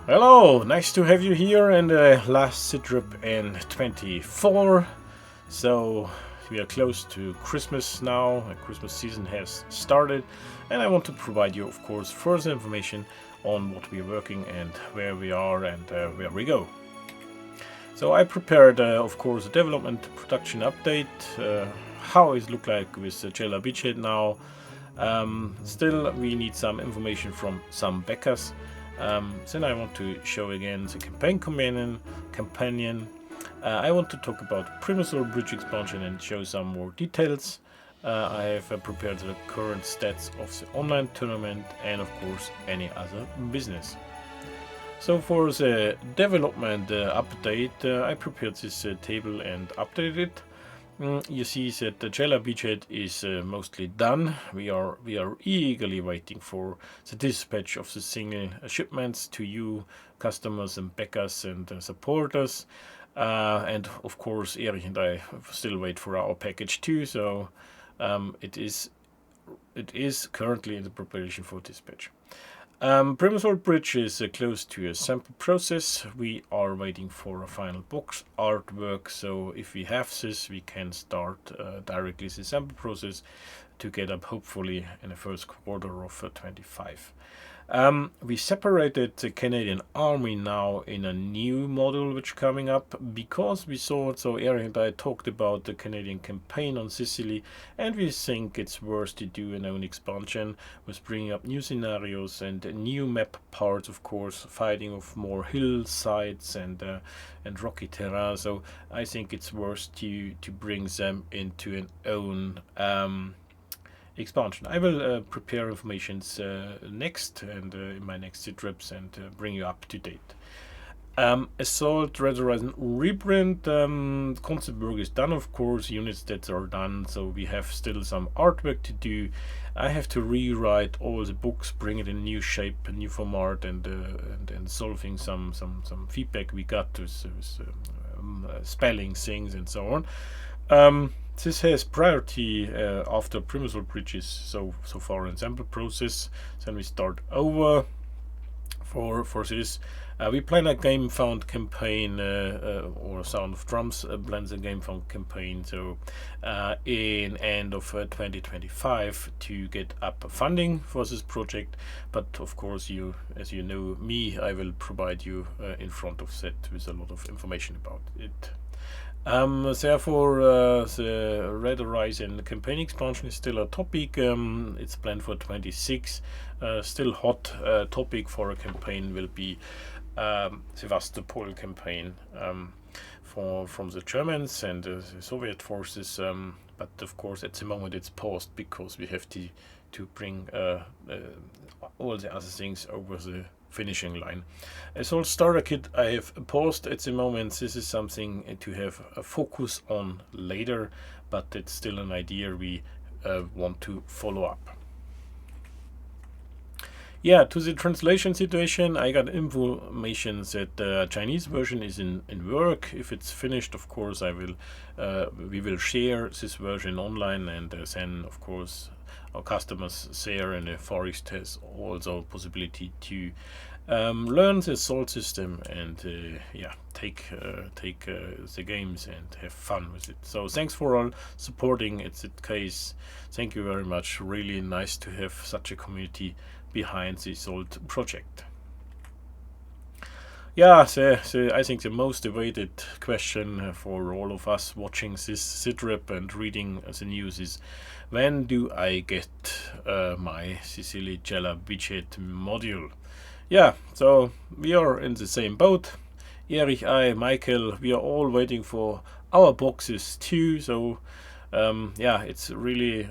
Hello, nice to have you here in the last Sitrep in 24. So we are close to Christmas now, and Christmas season has started, and I want to provide you, of course, further information on what we are working and where we are and where we go. So I prepared, of course, a development production update, how it look like with the Jella beachhead now. Still, we need some information from some backers. Then I want to show again the campaign companion. I want to talk about Primosole bridge expansion and show some more details. I have prepared the current stats of the online tournament and of course any other business. So for the development update, I prepared this table and updated it. You see that the Jella beachhead is mostly done. We are eagerly waiting for the dispatch of the single shipments to you, customers and backers and supporters. And of course, Erich and I still wait for our package too. So it is currently in the preparation for dispatch. Primosole bridge is close to a sample process. We are waiting for a final box artwork, so if we have this, we can start directly the sample process to get up hopefully in the first quarter of 25. We separated the Canadian Army now in a new model which coming up because we saw, so Eric and I talked about the Canadian campaign on Sicily, and we think it's worth to do an own expansion with bringing up new scenarios and new map parts, of course, fighting of more hillsides and rocky terrain. So I think it's worth to bring them into an own expansion. I will prepare informations next and in my next Sitrips and bring you up to date. Assault Red Horizon reprint. Concept work is done, of course. Unit stats are done, so we have still some artwork to do. I have to rewrite all the books, bring it in new shape, new format, and solving some feedback we got with spelling things and so on. This has priority after Primosole bridges so far in sample process. Then we start over for this. We plan a game found campaign or Sound of Drums blends a game found campaign. So in end of 2025 to get up funding for this project. But of course, as you know me, I will provide you in front of that with a lot of information about it. Therefore, the Red Horizon campaign expansion is still a topic. It's planned for 26. Still hot topic for a campaign will be Sevastopol campaign from the Germans and the Soviet forces. But of course, at the moment it's paused because we have to bring all the other things over the finishing line. Assault Starter Kit I have paused at the moment. This is something to have a focus on later, but it's still an idea we want to follow up. Yeah, to the translation situation, I got information that the Chinese version is in work. If it's finished, of course, we will share this version online, and then, of course, our customers there in the Far East has also possibility to learn the Assault system and take the games and have fun with it. So thanks for all supporting. It's the case. Thank you very much. Really nice to have such a community behind the Assault project. Yeah, I think the most awaited question for all of us watching this Sitrep and reading the news is, when do I get my Sicily Jella beachhead module? Yeah, so we are in the same boat. Erich, I, Michael, we are all waiting for our boxes too. So it's really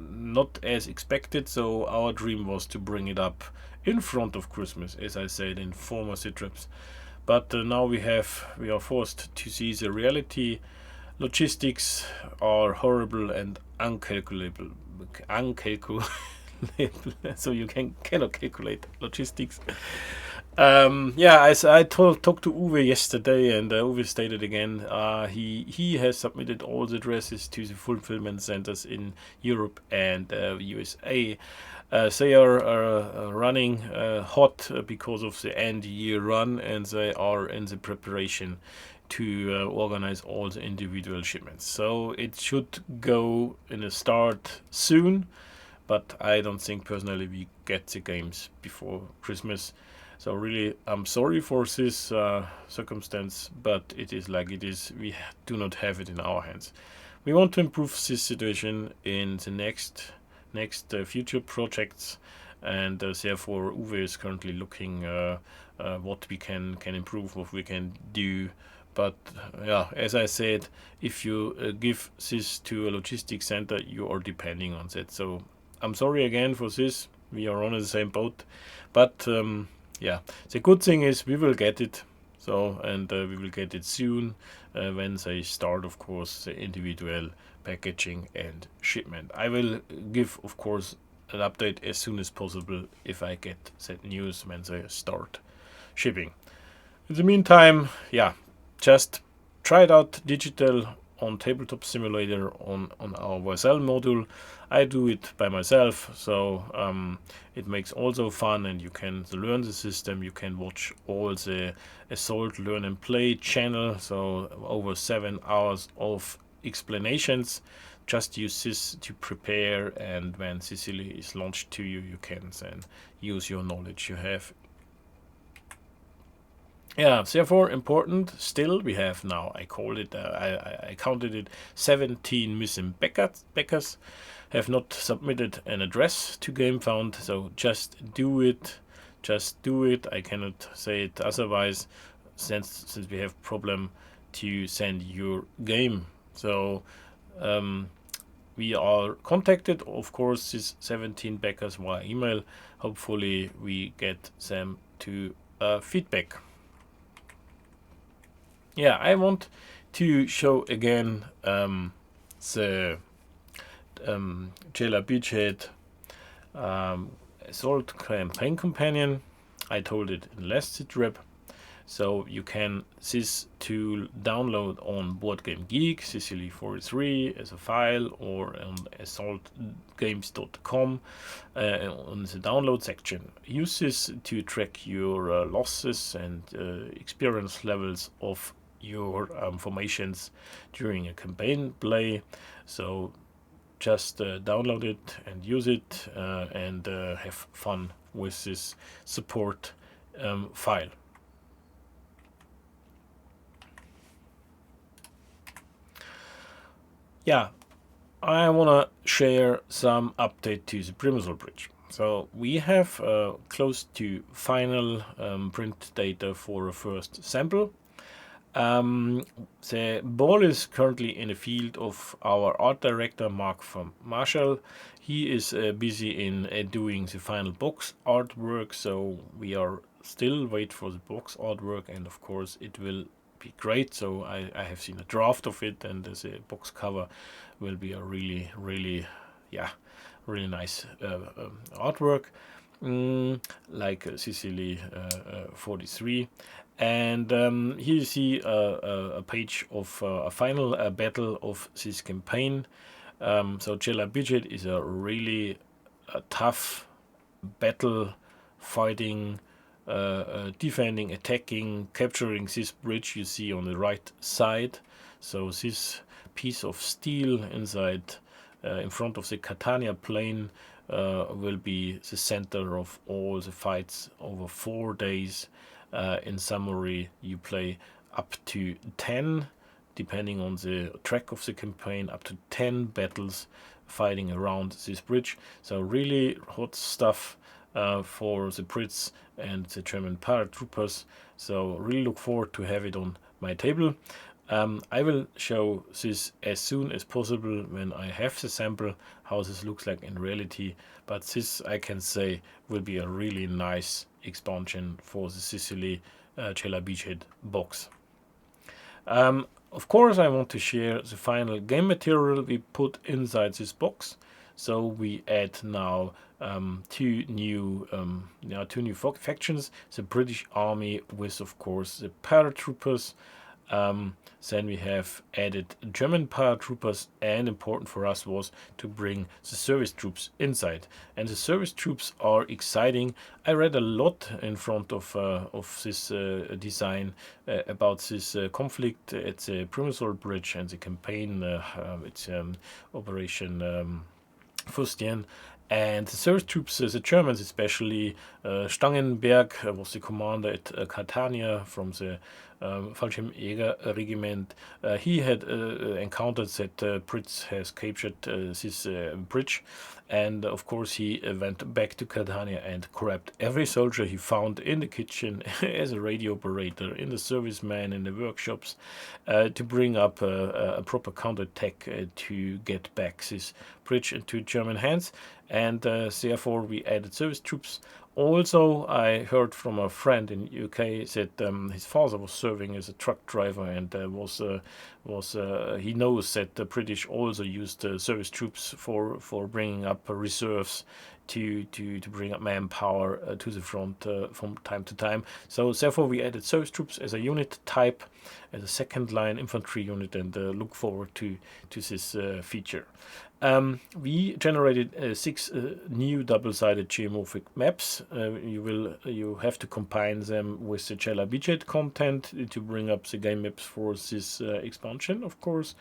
not as expected. So our dream was to bring it up in front of Christmas, as I said in former Sitrips. But now we are forced to see the reality. Logistics are horrible and uncalculable. So you cannot calculate logistics. Yeah, as I talked to Uwe yesterday, and Uwe stated again, he has submitted all the addresses to the fulfillment centers in Europe and USA. They are running hot because of the end year run, and they are in the preparation to organize all the individual shipments. So it should go in a start soon, but I don't think personally we get the games before Christmas. So really, I'm sorry for this circumstance, but it is like it is. We do not have it in our hands. We want to improve this situation in the next future projects, and therefore Uwe is currently looking what we can improve, what we can do. But yeah, as I said, if you give this to a logistics center, you are depending on that. So I'm sorry again for this. We are on the same boat, but yeah, the good thing is we will get it. So and we will get it soon when they start, of course, the individual packaging and shipment. I will give, of course, an update as soon as possible if I get that news when they start shipping. In the meantime, yeah, just try it out digital on Tabletop Simulator on our Vercel module. I do it by myself, so it makes also fun, and you can learn the system. You can watch all the Assault Learn and Play channel, so over 7 hours of explanations. Just use this to prepare, and when Sicily is launched to you, you can then use your knowledge you have. Yeah, therefore important. Still, we have now. I called it. I counted it. 17 missing backers have not submitted an address to GameFound. So just do it. Just do it. I cannot say it otherwise, since we have problem to send your game. So we are contacted, of course, these 17 backers via email. Hopefully, we get them to feedback. Yeah, I want to show again the Jailer Beachhead Assault Campaign Companion. I told it in last Sitrep. So you can this tool download on Board Game Geek, Sicily 43 as a file, or on assaultgames.com on the download section. Use this to track your losses and experience levels of your formations during a campaign play. So just download it and use it and have fun with this support file. Yeah, I want to share some update to the Primosole bridge. So we have close to final print data for a first sample. The ball is currently in the field of our art director Mark from Marshall. He is busy in doing the final box artwork, so we are still wait for the box artwork, and of course it will be great. So I have seen a draft of it, and the box cover will be a really nice artwork, like Sicily 43. And here you see a page of a final battle of this campaign. So Jailer Budget is a really tough battle, fighting, defending, attacking, capturing this bridge you see on the right side. So this piece of steel inside in front of the Catania plain will be the center of all the fights over 4 days. In summary, you play up to 10, depending on the track of the campaign, up to 10 battles fighting around this bridge. So really hot stuff for the Brits and the German paratroopers. So really look forward to have it on my table. I will show this as soon as possible when I have the sample, how this looks like in reality. But this, I can say, will be a really nice expansion for the Sicily Jailer Beachhead box. Of course, I want to share the final game material we put inside this box. So we add now two new factions: the British Army with, of course, the paratroopers. Then we have added German paratroopers, and important for us was to bring the service troops inside. And the service troops are exciting. I read a lot in front of this design about this conflict at the Primosole Bridge and the campaign. It's Operation Fürstchen. And the service troops, the Germans especially, Stangenberg was the commander at Catania from the Fallschirmjäger regiment. He had encountered that Brits has captured this bridge, and of course he went back to Catania and grabbed every soldier he found in the kitchen, as a radio operator, in the serviceman, in the workshops, to bring up a proper counterattack to get back this bridge into German hands. And therefore we added service troops. Also, I heard from a friend in UK that his father was serving as a truck driver, and he knows that the British also used service troops for bringing up reserves to bring up manpower to the front from time to time. So therefore we added service troops as a unit type, as a second line infantry unit, and look forward to this feature. We generated 6 new double-sided geomorphic maps. You have to combine them with the Jella widget content to bring up the game maps for this expansion, of course.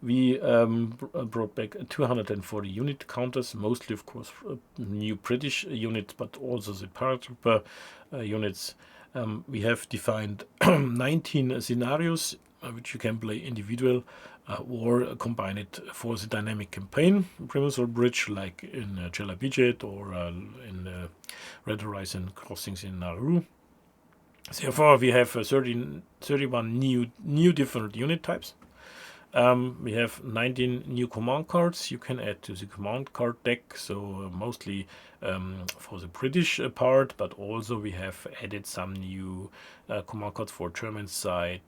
We brought back 240 unit counters, mostly, of course, new British units, but also the paratrooper units. We have defined 19 scenarios, which you can play individual or combine it for the dynamic campaign. Primosole Bridge, like in Jella widget, or in Red Horizon Crossings in Nauru. Therefore, we have 31 new different unit types. We have 19 new command cards you can add to the command card deck, so mostly for the British part, but also we have added some new command cards for German side,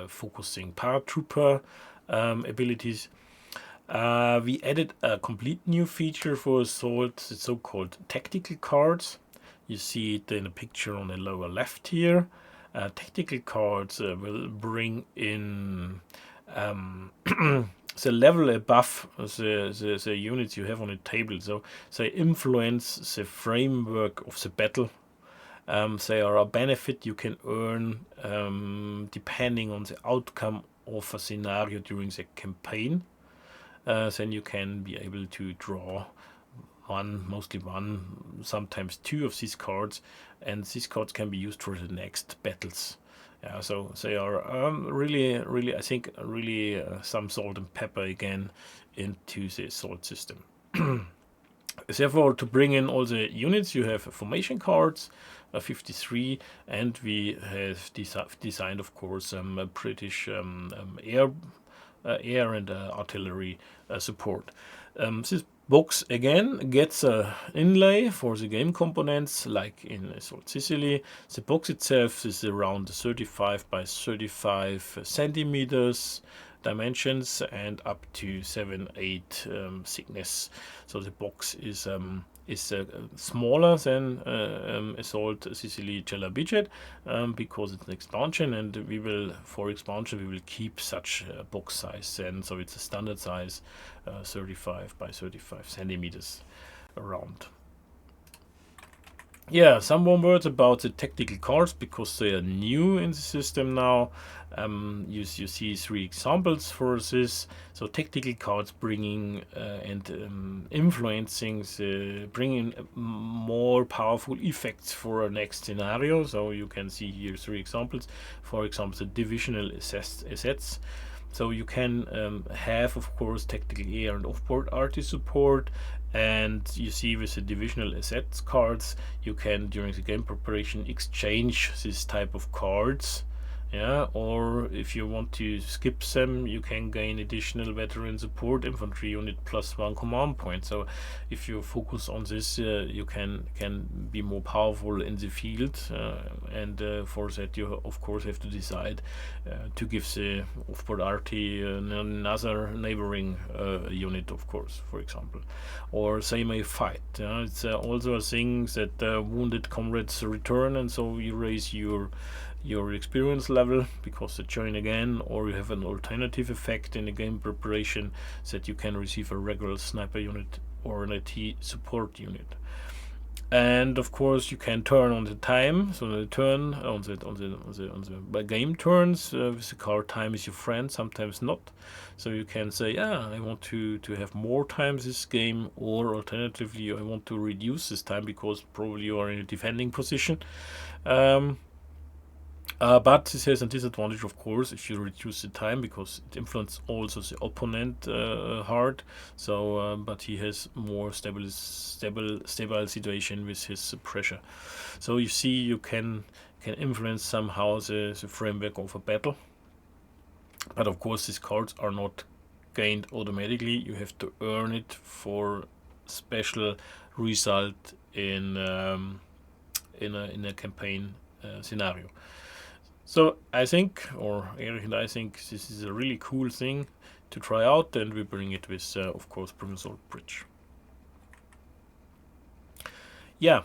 focusing paratrooper abilities. We added a complete new feature for Assault, the so-called tactical cards. You see it in a picture on the lower left here. Tactical cards will bring in the level above the units you have on the table, so they influence the framework of the battle. They are a benefit you can earn depending on the outcome of a scenario during the campaign. Then you can be able to draw mostly one, sometimes 2 of these cards, and these cards can be used for the next battles. Yeah, so they are really, I think, really some salt and pepper again into the Assault system. Therefore, to bring in all the units, you have formation cards, 53, and we have designed, of course, British air and artillery support. This box again gets an inlay for the game components, like in Assault Sicily. The box itself is around 35 by 35 centimeters dimensions and up to 7-8 thickness. So the box is smaller than Assault Sicily Jella widget because it's an expansion, and for expansion we will keep such a box size then, so it's a standard size, 35 by 35 centimeters around. Yeah, some more words about the tactical cards, because they are new in the system now. You see 3 examples for this. So tactical cards bringing and influencing, bringing more powerful effects for a next scenario. So you can see here 3 examples. For example, the divisional assets. So you can have, of course, tactical air and off-board artist support. And you see with the divisional assets cards, you can, during the game preparation, exchange this type of cards Yeah, or if you want to skip them, you can gain additional veteran support infantry unit +1 command point. So if you focus on this, you can be more powerful in the field, and for that you of course have to decide to give the offboard arty another neighboring unit, of course, for example, or they may fight. It's also a thing that wounded comrades return, and so you raise your experience level because they join again, or you have an alternative effect in the game preparation that you can receive a regular sniper unit or an IT support unit. And of course you can turn on the time, so the turn on the game turns with the card time is your friend, sometimes not. So you can say, yeah, I want to have more time this game, or alternatively I want to reduce this time because probably you are in a defending position. But this has a disadvantage, of course, if you reduce the time, because it influences also the opponent hard. So, but he has more stable situation with his pressure. So you see, you can influence somehow the framework of a battle. But of course, these cards are not gained automatically. You have to earn it for special result in a campaign scenario. So I think, or Erich and I think, this is a really cool thing to try out, and we bring it with, of course, Primosole Bridge. Yeah,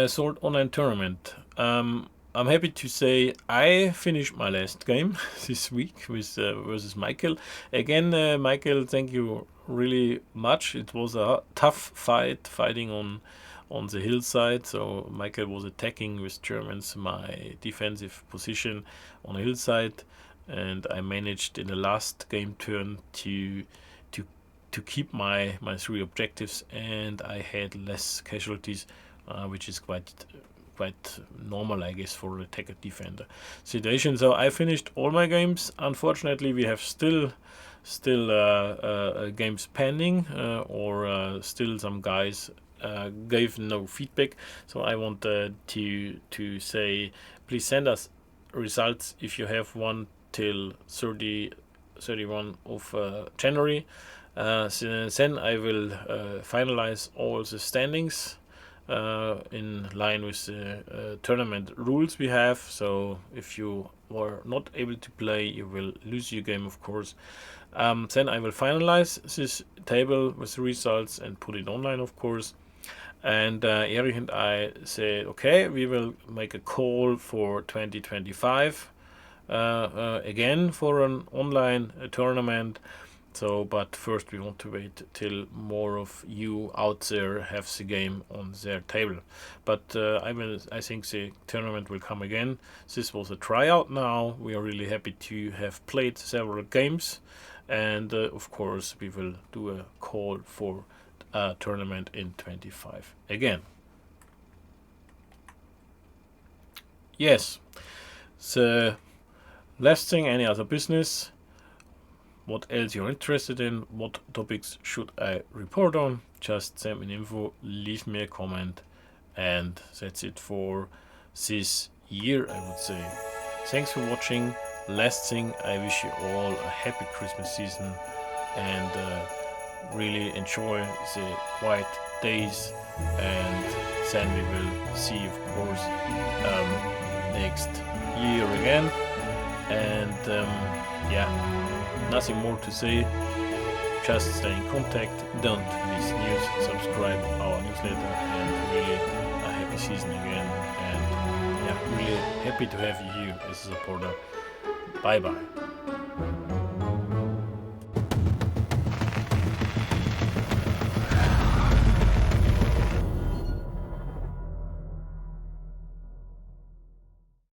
Sword Online Tournament. I'm happy to say I finished my last game this week with versus Michael. Again, Michael, thank you really much. It was a tough fighting on the hillside. So Michael was attacking with Germans my defensive position on a hillside, and I managed in the last game turn to keep my 3 objectives, and I had less casualties, which is quite normal, I guess, for an attacker defender situation. So I finished all my games. Unfortunately, we have still games pending, or still some guys gave no feedback. So I want to say, please send us results if you have one till 31 of January. So then I will finalize all the standings in line with the tournament rules we have. So if you were not able to play, you will lose your game, of course. Then I will finalize this table with the results and put it online, of course. And Erich and I said, okay, we will make a call for 2025 again for an online tournament. So, but first we want to wait till more of you out there have the game on their table. But I think the tournament will come again. This was a tryout now. We are really happy to have played several games, and of course we will do a call for a tournament in 25 again. Yes. The last thing, any other business? What else you're interested in? What topics should I report on? Just send me an info, leave me a comment, and that's it for this year, I would say. Thanks for watching. Last thing, I wish you all a happy Christmas season, and really enjoy the quiet days, and then we will see, of course, next year again. And yeah, nothing more to say. Just stay in contact, don't miss news, subscribe our newsletter, and really a happy season again. And yeah, really happy to have you here as a supporter. Bye bye.